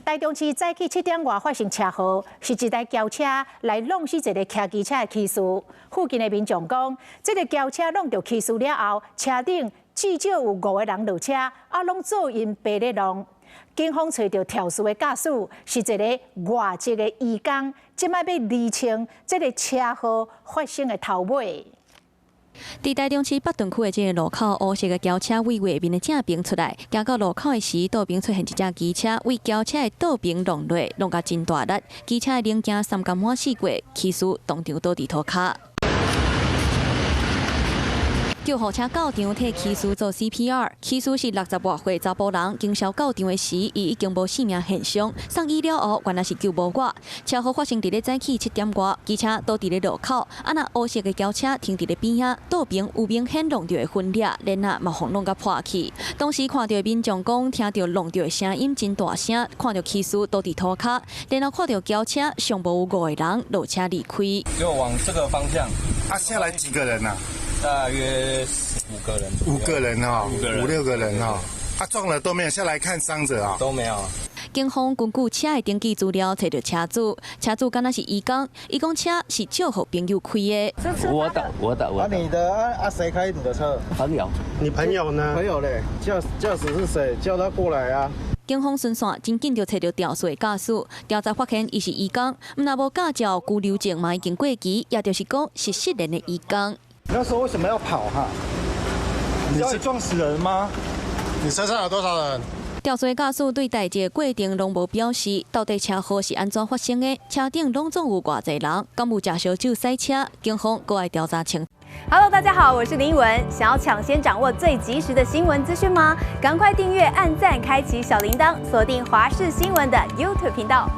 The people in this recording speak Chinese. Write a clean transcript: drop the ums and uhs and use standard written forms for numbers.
台中市早起7点外发生车祸，是一台轿车来弄死一个骑机车的骑士。附近的民众讲，这个轿车弄到骑士了后，车顶至少有5个人落车，拢做因白日弄。警方找到肇事的驾驶是一个外籍的移工，即摆要厘清这个车祸发生的头尾。 伫台中市北屯区的这个路口，乌色的轿车为外面的正边出来，行到路口的时，道边出现一架机车，为轿车的道边弄落，弄甲真大力，机车的零件三角满四过，骑士当场倒伫涂骹。 救护车到场替骑士做 CPR， 骑士是60多岁查甫人，经销到场的时，伊已经无性命现象。送医了后，原来是救无我。车祸发生伫咧早起7点外，机车倒伫咧路口，那乌色的轿车停伫咧边仔，道边有明显弄到的分裂，然后嘛互弄甲破去。当时看到民众讲，听到弄到的声音真大声，看到骑士倒伫涂骹，然后看到轿车上无有5个人落车离开。就往这个方向。下来几个人呐？ 大约5个人，5个人哈，5、6个人哈。撞了都没有下来看伤者啊？都没有。警方根据车的登记资料找到车主，车主敢若是移工，伊讲车是借互朋友开的。我的。你的谁开你的车？朋友。你朋友呢？朋友嘞，驾驶是谁？叫他过来啊。 警方巡线真紧就找到肇事驾驶，调查发现伊是移工，若无驾照、居留证嘛已经过期，也就是讲是失联的移工。 那时候为什么要跑哈？你是撞死人吗？你车上有多少人？肇事驾驶对代志的过程拢无表示，到底车祸是安怎发生的？车顶拢总有偌济人，敢有驾烧酒塞车？警方搁爱调查清。Hello， 大家好，我是林依文。想要抢先掌握最及时的新闻资讯吗？赶快订阅、按赞、开启小铃铛，锁定华视新闻的 YouTube 频道。